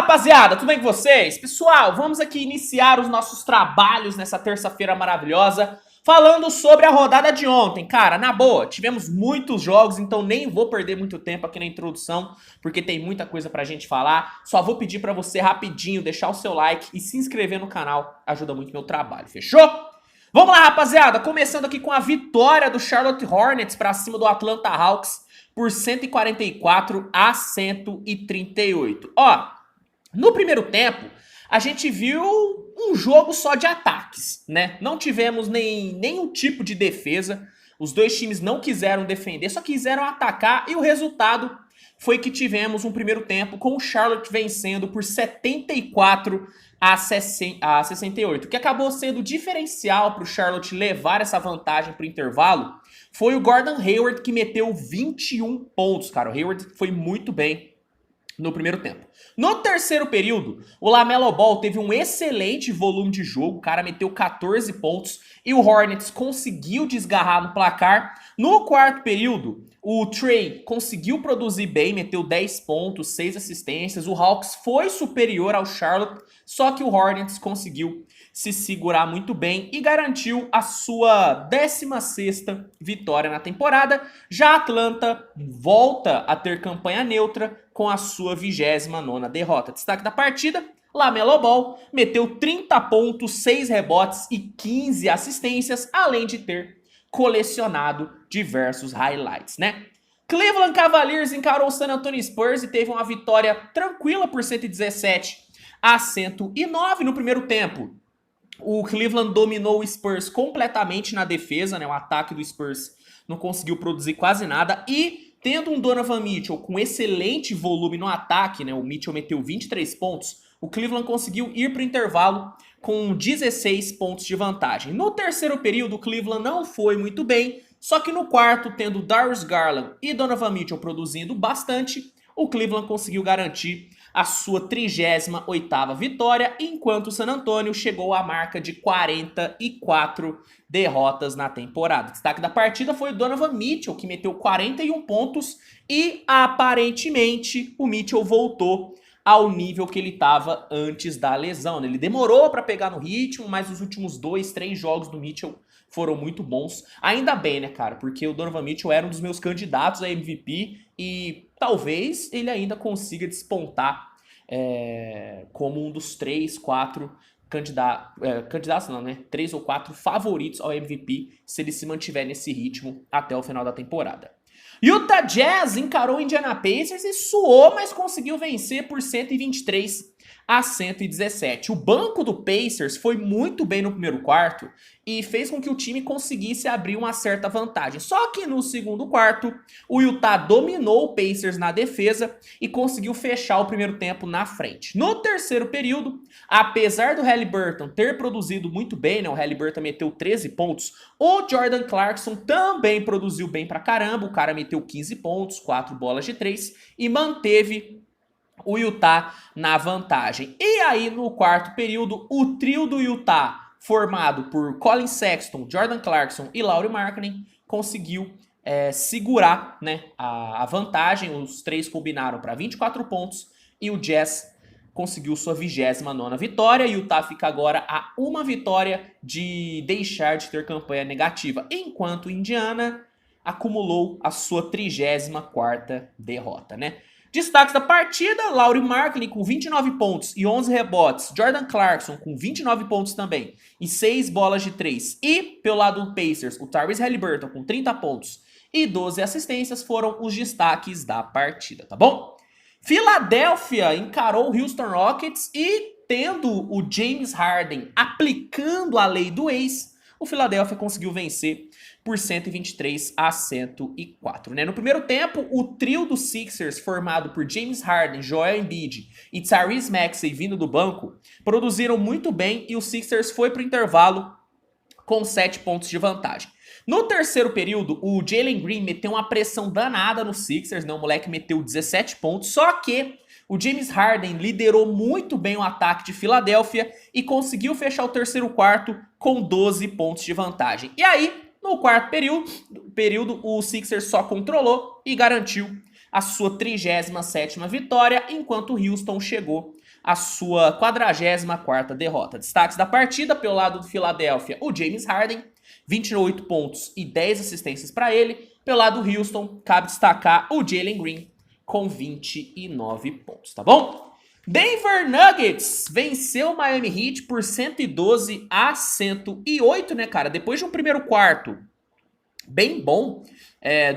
rapaziada, tudo bem com vocês? Pessoal, vamos aqui iniciar os nossos trabalhos nessa terça-feira maravilhosa, falando sobre a rodada de ontem. Cara, na boa, tivemos muitos jogos, então nem vou perder muito tempo aqui na introdução, porque tem muita coisa pra gente falar. Só vou pedir pra você rapidinho deixar o seu like e se inscrever no canal, ajuda muito meu trabalho, fechou? Vamos lá, rapaziada, começando aqui com a vitória do Charlotte Hornets pra cima do Atlanta Hawks por 144 a 138. Ó, no primeiro tempo, a gente viu um jogo só de ataques, né? Não tivemos nenhum tipo de defesa. Os dois times não quiseram defender, só quiseram atacar. E o resultado foi que tivemos um primeiro tempo com o Charlotte vencendo por 74 a 68. O que acabou sendo diferencial para o Charlotte levar essa vantagem para o intervalo foi o Gordon Hayward, que meteu 21 pontos, cara. O Hayward foi muito bem no primeiro tempo. No terceiro período, o LaMelo Ball teve um excelente volume de jogo, o cara meteu 14 pontos e o Hornets conseguiu desgarrar no placar. No quarto período, o Trey conseguiu produzir bem, meteu 10 pontos, 6 assistências. O Hawks foi superior ao Charlotte, só que o Hornets conseguiu se segurar muito bem e garantiu a sua 16ª vitória na temporada. Já a Atlanta volta a ter campanha neutra com a sua 29ª derrota. Destaque da partida: LaMelo Ball meteu 30 pontos, 6 rebotes e 15 assistências, além de ter colecionado diversos highlights, né? Cleveland Cavaliers encarou o San Antonio Spurs e teve uma vitória tranquila por 117 a 109 no primeiro tempo. O Cleveland dominou o Spurs completamente na defesa, né? O ataque do Spurs não conseguiu produzir quase nada. E tendo um Donovan Mitchell com excelente volume no ataque, né? O Mitchell meteu 23 pontos. O Cleveland conseguiu ir para o intervalo com 16 pontos de vantagem. No terceiro período, o Cleveland não foi muito bem. Só que no quarto, tendo Darius Garland e Donovan Mitchell produzindo bastante, o Cleveland conseguiu garantir a sua 38ª vitória, enquanto o San Antonio chegou à marca de 44 derrotas na temporada. O destaque da partida foi o Donovan Mitchell, que meteu 41 pontos e aparentemente o Mitchell voltou ao nível que ele estava antes da lesão, né? Ele demorou para pegar no ritmo, mas os últimos 2, 3 jogos do Mitchell foram muito bons. Ainda bem, né, cara? Porque o Donovan Mitchell era um dos meus candidatos a MVP e talvez ele ainda consiga despontar como um dos 3, 4 candidatos não, né? 3 ou 4 favoritos ao MVP se ele se mantiver nesse ritmo até o final da temporada. Utah Jazz encarou o Indiana Pacers e suou, mas conseguiu vencer por 123 a 117. O banco do Pacers foi muito bem no primeiro quarto e fez com que o time conseguisse abrir uma certa vantagem. Só que no segundo quarto, o Utah dominou o Pacers na defesa e conseguiu fechar o primeiro tempo na frente. No terceiro período, apesar do Haliburton ter produzido muito bem, né? O Haliburton meteu 13 pontos, o Jordan Clarkson também produziu bem pra caramba. O cara meteu 15 pontos, 4 bolas de 3 e manteve o Utah na vantagem. E aí, no quarto período, o trio do Utah, formado por Colin Sexton, Jordan Clarkson e Lauri Markkanen, conseguiu segurar, né, a vantagem. Os três combinaram para 24 pontos e o Jazz conseguiu sua 29ª vitória. E o Utah fica agora a uma vitória de deixar de ter campanha negativa, enquanto o Indiana acumulou a sua 34ª derrota, né? Destaques da partida: Lauri Markkanen com 29 pontos e 11 rebotes. Jordan Clarkson com 29 pontos também e 6 bolas de 3. E, pelo lado do Pacers, o Tyrese Haliburton com 30 pontos e 12 assistências foram os destaques da partida, tá bom? Filadélfia encarou o Houston Rockets e, tendo o James Harden aplicando a lei do ex, o Philadelphia conseguiu vencer por 123 a 104, né? No primeiro tempo, o trio dos Sixers, formado por James Harden, Joel Embiid e Tyrese Maxey vindo do banco, produziram muito bem e o Sixers foi para o intervalo com 7 pontos de vantagem. No terceiro período, o Jalen Green meteu uma pressão danada no Sixers, né? O moleque meteu 17 pontos, só que o James Harden liderou muito bem o ataque de Filadélfia e conseguiu fechar o terceiro quarto com 12 pontos de vantagem. E aí, no quarto período, o Sixers só controlou e garantiu a sua 37ª vitória, enquanto o Houston chegou à sua 44ª derrota. Destaques da partida, pelo lado do Philadelphia, o James Harden, 28 pontos e 10 assistências para ele. Pelo lado do Houston, cabe destacar o Jalen Green com 29 pontos, tá bom? Denver Nuggets venceu o Miami Heat por 112-108, né, cara? Depois de um primeiro quarto bem bom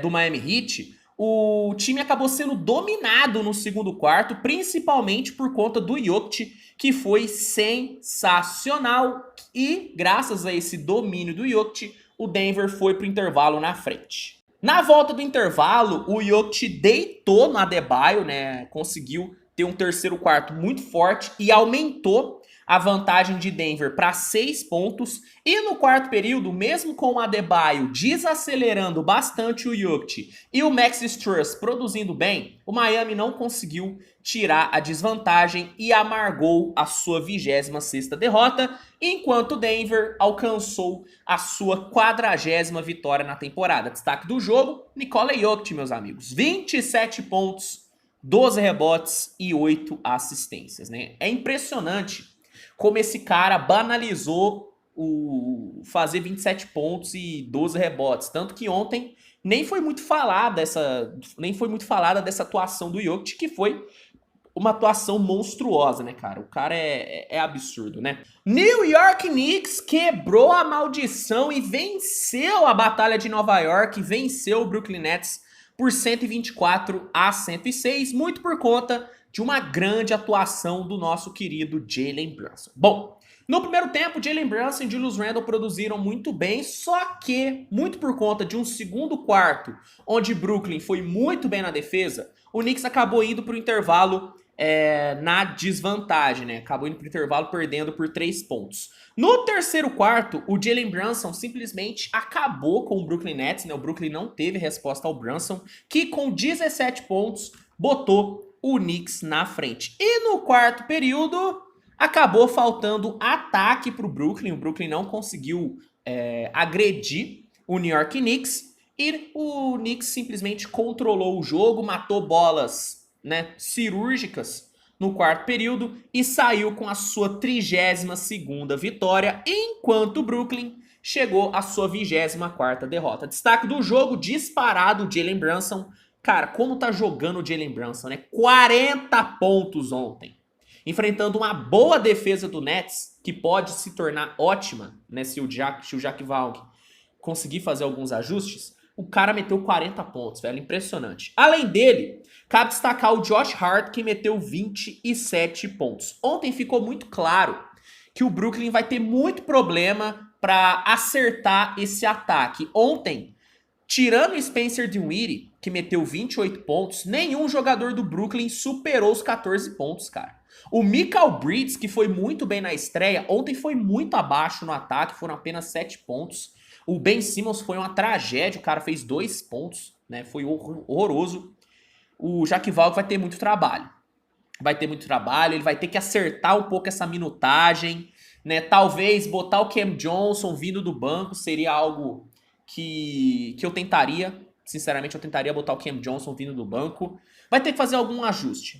do Miami Heat, o time acabou sendo dominado no segundo quarto, principalmente por conta do Jokic, que foi sensacional. E graças a esse domínio do Jokic, o Denver foi pro intervalo na frente. Na volta do intervalo, o Jokic deitou no Adebayo, né? Conseguiu ter um terceiro quarto muito forte e aumentou a vantagem de Denver para 6 pontos. E no quarto período, mesmo com o Adebayo desacelerando bastante o Jokic e o Max Strus produzindo bem, o Miami não conseguiu tirar a desvantagem e amargou a sua 26ª derrota, enquanto o Denver alcançou a sua 40ª vitória na temporada. Destaque do jogo, Nikola Jokic, meus amigos. 27 pontos, 12 rebotes e 8 assistências, né? É impressionante como esse cara banalizou o fazer 27 pontos e 12 rebotes. Tanto que ontem nem foi muito falada dessa atuação do Jokic, que foi uma atuação monstruosa, né, cara? O cara é absurdo, né? New York Knicks quebrou a maldição e venceu a Batalha de Nova York, venceu o Brooklyn Nets por 124-106, muito por conta de uma grande atuação do nosso querido Jalen Brunson. Bom, no primeiro tempo, Jalen Brunson e Julius Randle produziram muito bem, só que, muito por conta de um segundo quarto, onde Brooklyn foi muito bem na defesa, o Knicks acabou indo para o intervalo na desvantagem, né? Acabou indo para o intervalo perdendo por 3 pontos. No terceiro quarto, o Jalen Brunson simplesmente acabou com o Brooklyn Nets, né? O Brooklyn não teve resposta ao Brunson, que com 17 pontos botou o Knicks na frente. E no quarto período, acabou faltando ataque para o Brooklyn. O Brooklyn não conseguiu agredir o New York Knicks. E o Knicks simplesmente controlou o jogo, matou bolas, né, cirúrgicas no quarto período e saiu com a sua 32ª vitória, enquanto o Brooklyn chegou à sua 24ª derrota. Destaque do jogo, disparado, Jalen Brunson. Cara, como tá jogando o Jalen Brunson, né? 40 pontos ontem. Enfrentando uma boa defesa do Nets, que pode se tornar ótima, né, se o Jack Vaughn conseguir fazer alguns ajustes. O cara meteu 40 pontos, velho, impressionante. Além dele, cabe destacar o Josh Hart, que meteu 27 pontos. Ontem ficou muito claro que o Brooklyn vai ter muito problema para acertar esse ataque. Ontem, tirando o Spencer Dinwiddie, que meteu 28 pontos, nenhum jogador do Brooklyn superou os 14 pontos, cara. O Mikal Bridges, que foi muito bem na estreia, ontem foi muito abaixo no ataque, foram apenas 7 pontos. O Ben Simmons foi uma tragédia, o cara fez 2 pontos, né? Foi horroroso. O Jack Vaughn vai ter muito trabalho. Ele vai ter que acertar um pouco essa minutagem, né? Talvez botar o Cam Johnson vindo do banco seria algo que eu tentaria. Sinceramente, eu tentaria botar o Cam Johnson vindo do banco. Vai ter que fazer algum ajuste.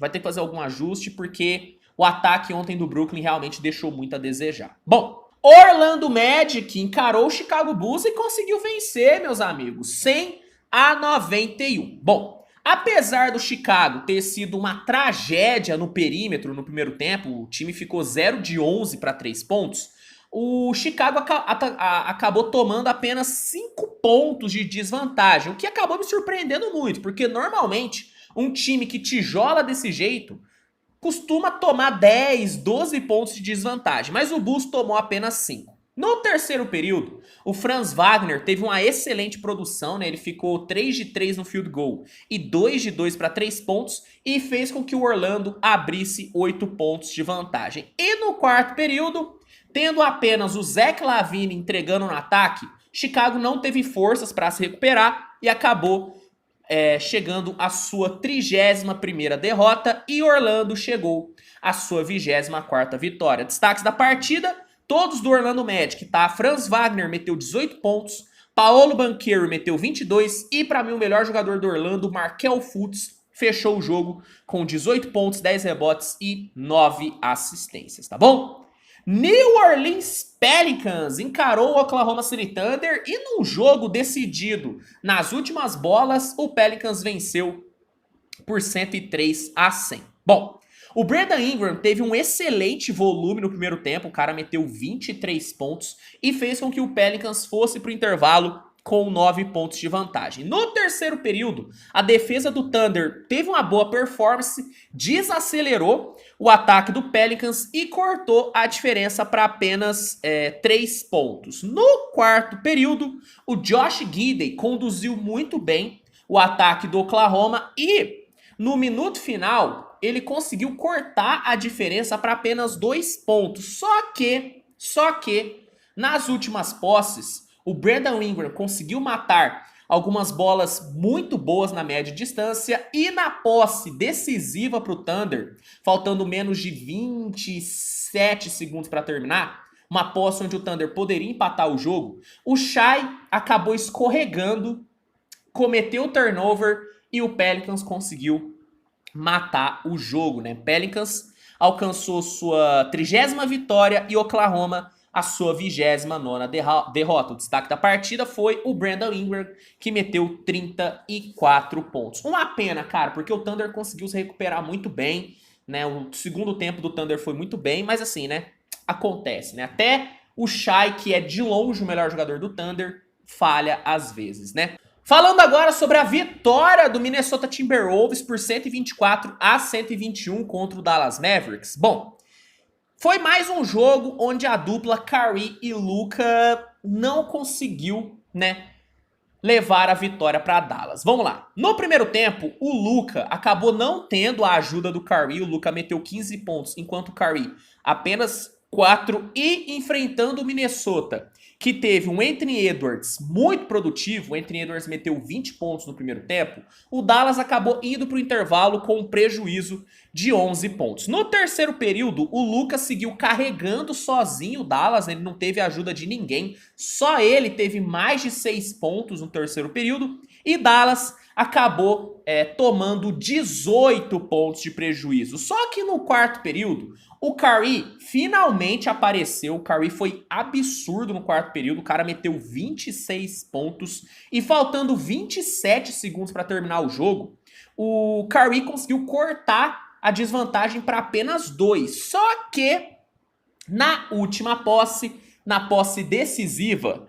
Porque o ataque ontem do Brooklyn realmente deixou muito a desejar. Bom, Orlando Magic encarou o Chicago Bulls e conseguiu vencer, meus amigos, 100-91. Bom, apesar do Chicago ter sido uma tragédia no perímetro no primeiro tempo, o time ficou 0 de 11 para 3 pontos, o Chicago acabou tomando apenas 5 pontos de desvantagem, o que acabou me surpreendendo muito, porque normalmente um time que tijola desse jeito costuma tomar 10, 12 pontos de desvantagem, mas o Bulls tomou apenas 5. No terceiro período, o Franz Wagner teve uma excelente produção, né? Ele ficou 3 de 3 no field goal e 2 de 2 para 3 pontos e fez com que o Orlando abrisse 8 pontos de vantagem. E no quarto período, tendo apenas o Zach LaVine entregando no ataque, Chicago não teve forças para se recuperar e acabou chegando à sua 31ª derrota e Orlando chegou à sua 24ª vitória. Destaques da partida, todos do Orlando Magic, tá? Franz Wagner meteu 18 pontos, Paolo Banchero meteu 22 e para mim o melhor jogador do Orlando, Markelle Fultz, fechou o jogo com 18 pontos, 10 rebotes e 9 assistências, tá bom? New Orleans Pelicans encarou o Oklahoma City Thunder e num jogo decidido nas últimas bolas, o Pelicans venceu por 103-100. Bom, o Brandon Ingram teve um excelente volume no primeiro tempo, o cara meteu 23 pontos e fez com que o Pelicans fosse para o intervalo com 9 pontos de vantagem. No terceiro período, a defesa do Thunder teve uma boa performance, desacelerou o ataque do Pelicans e cortou a diferença para apenas 3 pontos. No quarto período, o Josh Giddey conduziu muito bem o ataque do Oklahoma e no minuto final ele conseguiu cortar a diferença para apenas 2 pontos. Só que nas últimas posses, o Brandon Ingram conseguiu matar algumas bolas muito boas na média distância e na posse decisiva para o Thunder, faltando menos de 27 segundos para terminar, uma posse onde o Thunder poderia empatar o jogo, o Shai acabou escorregando, cometeu o turnover e o Pelicans conseguiu matar o jogo, né? Pelicans alcançou sua 30ª vitória e Oklahoma a sua 29ª derrota. O destaque da partida foi o Brandon Ingram, que meteu 34 pontos. Uma pena, cara, porque o Thunder conseguiu se recuperar muito bem, né? O segundo tempo do Thunder foi muito bem, mas assim, né? Acontece, né? Até o Shai, que é de longe o melhor jogador do Thunder, falha às vezes, né? Falando agora sobre a vitória do Minnesota Timberwolves por 124-121 contra o Dallas Mavericks. Bom, foi mais um jogo onde a dupla Curry e Luka não conseguiu, né, levar a vitória para Dallas. Vamos lá. No primeiro tempo, o Luka acabou não tendo a ajuda do Curry. O Luka meteu 15 pontos, enquanto o Curry apenas 4. E enfrentando o Minnesota, que teve um Anthony Edwards muito produtivo, o Anthony Edwards meteu 20 pontos no primeiro tempo, o Dallas acabou indo para o intervalo com um prejuízo de 11 pontos. No terceiro período, o Luka seguiu carregando sozinho o Dallas, né? Ele não teve ajuda de ninguém, só ele teve mais de 6 pontos no terceiro período, e Dallas acabou tomando 18 pontos de prejuízo. Só que no quarto período, o Curry finalmente apareceu. O Curry foi absurdo no quarto período. O cara meteu 26 pontos e faltando 27 segundos para terminar o jogo, o Curry conseguiu cortar a desvantagem para apenas 2. Só que na última posse, na posse decisiva,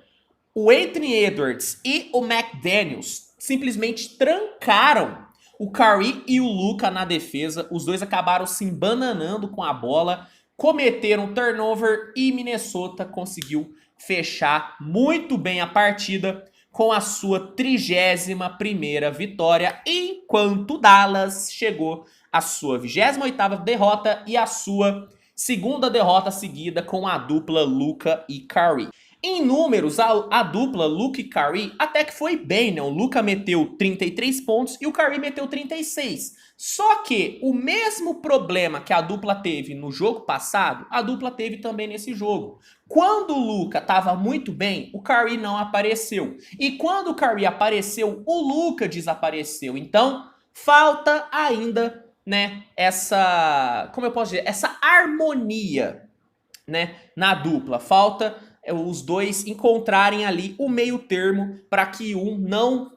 o Anthony Edwards e o McDaniels simplesmente trancaram o Curry e o Luka na defesa. Os dois acabaram se embananando com a bola, cometeram turnover e Minnesota conseguiu fechar muito bem a partida com a sua 31ª vitória, enquanto Dallas chegou à sua 28ª derrota e a sua segunda derrota seguida com a dupla Luka e Curry. Em números, a dupla Luka e Curry até que foi bem, né? O Luka meteu 33 pontos e o Curry meteu 36. Só que o mesmo problema que a dupla teve no jogo passado, a dupla teve também nesse jogo. Quando o Luka estava muito bem, o Curry não apareceu. E quando o Curry apareceu, o Luka desapareceu. Então, falta ainda, né, essa, como eu posso dizer, essa harmonia, né, na dupla. Falta os dois encontrarem ali o meio termo para que um não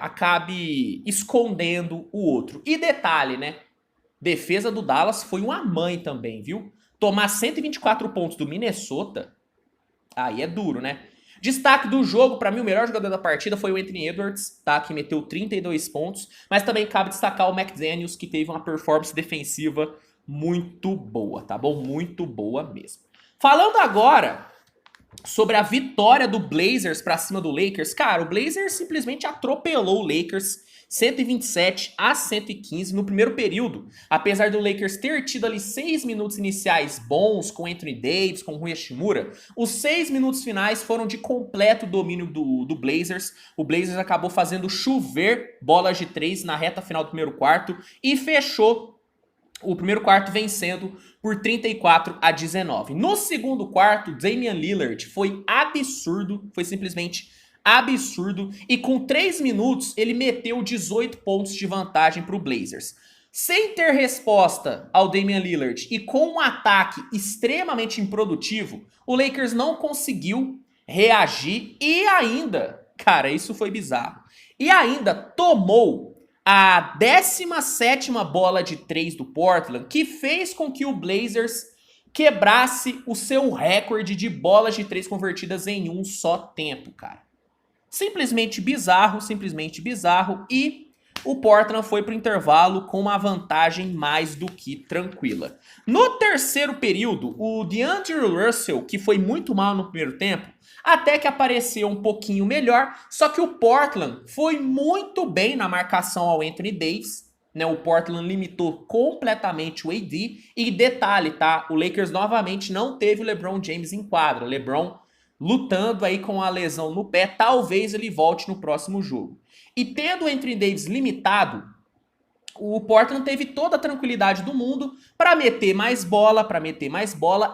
acabe escondendo o outro. E detalhe, né? Defesa do Dallas foi uma mãe também, viu? Tomar 124 pontos do Minnesota, aí é duro, né? Destaque do jogo, para mim, o melhor jogador da partida foi o Anthony Edwards, tá? Que meteu 32 pontos. Mas também cabe destacar o McDaniels, que teve uma performance defensiva muito boa, tá bom? Muito boa mesmo. Falando agora sobre a vitória do Blazers pra cima do Lakers, cara, o Blazers simplesmente atropelou o Lakers 127-115 no primeiro período. Apesar do Lakers ter tido ali 6 minutos iniciais bons com Anthony Davis, com Rui Hachimura, os 6 minutos finais foram de completo domínio do Blazers. O Blazers acabou fazendo chover bolas de 3 na reta final do primeiro quarto e fechou o primeiro quarto vencendo por 34-19. No segundo quarto, Damian Lillard foi absurdo, foi simplesmente absurdo. E com 3 minutos, ele meteu 18 pontos de vantagem para o Blazers. Sem ter resposta ao Damian Lillard e com um ataque extremamente improdutivo, o Lakers não conseguiu reagir e ainda, cara, isso foi bizarro, e ainda tomou a 17ª bola de 3 do Portland, que fez com que o Blazers quebrasse o seu recorde de bolas de 3 convertidas em um só tempo, cara. Simplesmente bizarro, e o Portland foi para o intervalo com uma vantagem mais do que tranquila. No terceiro período, o D'Angelo Russell, que foi muito mal no primeiro tempo, até que apareceu um pouquinho melhor, só que o Portland foi muito bem na marcação ao Anthony Davis, né? O Portland limitou completamente o AD, e detalhe, tá? O Lakers novamente não teve o LeBron James em quadra, o LeBron lutando aí com a lesão no pé, talvez ele volte no próximo jogo. E tendo o Anthony Davis limitado, o Portland teve toda a tranquilidade do mundo para meter mais bola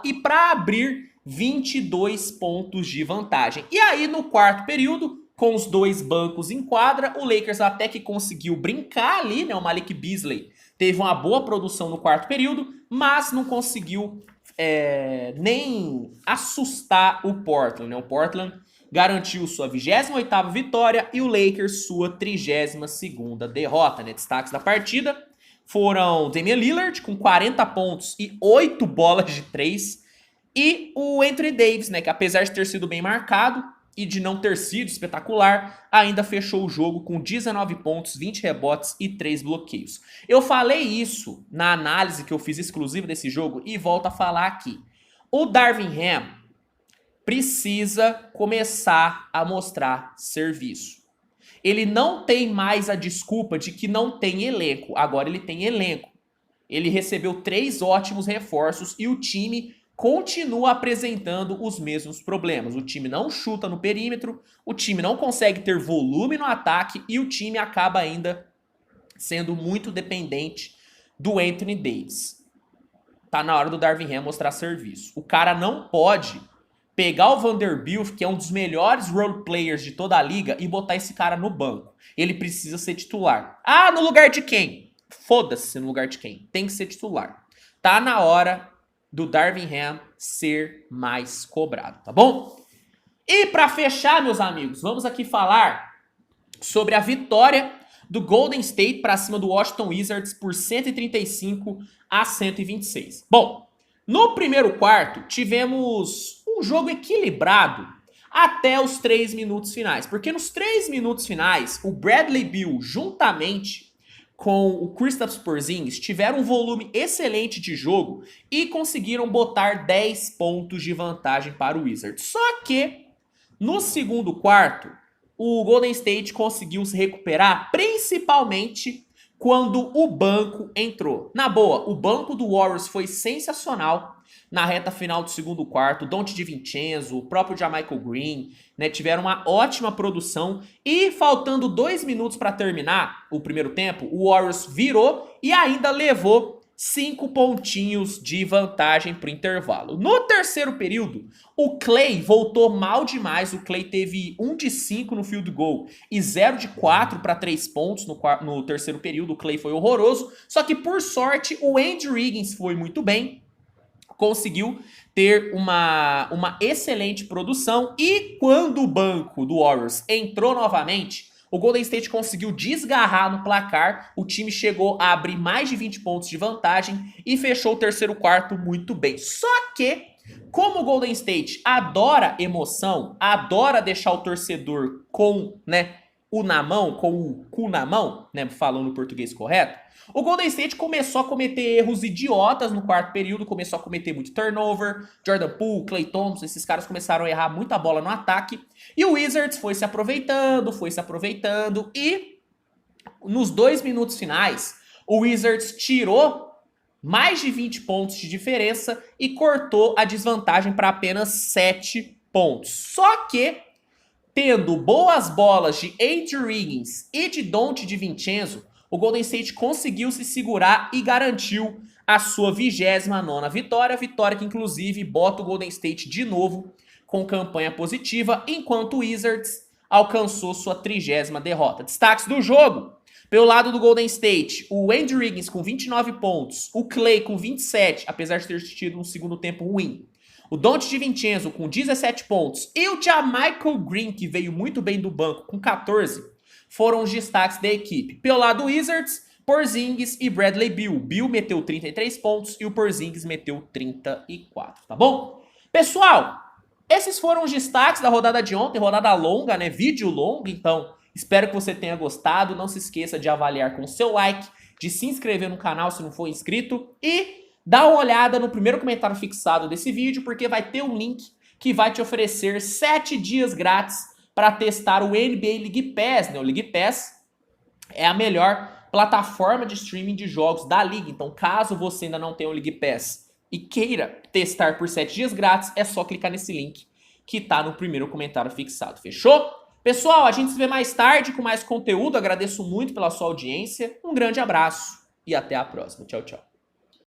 e para abrir 22 pontos de vantagem. E aí no quarto período, com os dois bancos em quadra, o Lakers até que conseguiu brincar ali, né? O Malik Beasley teve uma boa produção no quarto período, mas não conseguiu nem assustar o Portland, né? O Portland garantiu sua 28ª vitória e o Lakers sua 32ª derrota, né? Destaques da partida foram Damian Lillard com 40 pontos e 8 bolas de 3 e o Anthony Davis, né? Que apesar de ter sido bem marcado e de não ter sido espetacular, ainda fechou o jogo com 19 pontos, 20 rebotes e 3 bloqueios. Eu falei isso na análise que eu fiz exclusiva desse jogo e volto a falar aqui. O Darvin Ham precisa começar a mostrar serviço. Ele não tem mais a desculpa de que não tem elenco. Agora ele tem elenco. Ele recebeu 3 ótimos reforços e o time continua apresentando os mesmos problemas. O time não chuta no perímetro, o time não consegue ter volume no ataque e o time acaba ainda sendo muito dependente do Anthony Davis. Tá na hora do Darvin Ham mostrar serviço. O cara não pode pegar o Vanderbilt, que é um dos melhores role players de toda a liga, e botar esse cara no banco. Ele precisa ser titular. Ah, no lugar de quem? Foda-se no lugar de quem. Tem que ser titular. Tá na hora do Darvin Ham ser mais cobrado, tá bom? E para fechar, meus amigos, vamos aqui falar sobre a vitória do Golden State para cima do Washington Wizards por 135-126. Bom, no primeiro quarto tivemos um jogo equilibrado até os 3 minutos finais, porque nos 3 minutos finais o Bradley Beal juntamente com o Kristaps Porzingis tiveram um volume excelente de jogo e conseguiram botar 10 pontos de vantagem para o Wizards. Só que no segundo quarto o Golden State conseguiu se recuperar, principalmente quando o banco entrou. Na boa, o banco do Warriors foi sensacional na reta final do segundo quarto. Donte DiVincenzo, o próprio JaMychal Green, né, tiveram uma ótima produção. E faltando 2 minutos para terminar o primeiro tempo, o Warriors virou e ainda levou 5 pontinhos de vantagem para o intervalo. No terceiro período, o Klay voltou mal demais. O Klay teve 1 de 5 no field goal e 0 de 4 para 3 pontos no terceiro período. O Klay foi horroroso. Só que, por sorte, o Andrew Wiggins foi muito bem. Conseguiu ter uma excelente produção. E quando o banco do Warriors entrou novamente, o Golden State conseguiu desgarrar no placar, o time chegou a abrir mais de 20 pontos de vantagem e fechou o terceiro quarto muito bem. Só que, como o Golden State adora emoção, adora deixar o torcedor com, né, o na mão, com o cu na mão, né, falando o português correto, o Golden State começou a cometer erros idiotas no quarto período, começou a cometer muito turnover, Jordan Poole, Klay Thompson, esses caras começaram a errar muita bola no ataque, e o Wizards foi se aproveitando, e nos 2 minutos finais, o Wizards tirou mais de 20 pontos de diferença e cortou a desvantagem para apenas 7 pontos. Só que, tendo boas bolas de Andrew Wiggins e de Donte DiVincenzo, o Golden State conseguiu se segurar e garantiu a sua 29ª vitória. Vitória que, inclusive, bota o Golden State de novo com campanha positiva, enquanto o Wizards alcançou sua 30ª derrota. Destaques do jogo. Pelo lado do Golden State, o Andrew Wiggins com 29 pontos, o Klay com 27, apesar de ter tido um segundo tempo ruim. O Donte DiVincenzo com 17 pontos e o JaMychal Green, que veio muito bem do banco, com 14, foram os destaques da equipe. Pelo lado do Wizards, Porzingis e Bradley Beal. Beal meteu 33 pontos e o Porzingis meteu 34, tá bom? Pessoal, esses foram os destaques da rodada de ontem, rodada longa, né? Vídeo longo, então espero que você tenha gostado. Não se esqueça de avaliar com o seu like, de se inscrever no canal se não for inscrito e dá uma olhada no primeiro comentário fixado desse vídeo, porque vai ter um link que vai te oferecer 7 dias grátis para testar o NBA League Pass, né? O League Pass é a melhor plataforma de streaming de jogos da liga. Então, caso você ainda não tenha o League Pass e queira testar por 7 dias grátis, é só clicar nesse link que tá no primeiro comentário fixado. Fechou? Pessoal, a gente se vê mais tarde com mais conteúdo. Agradeço muito pela sua audiência. Um grande abraço e até a próxima. Tchau, tchau.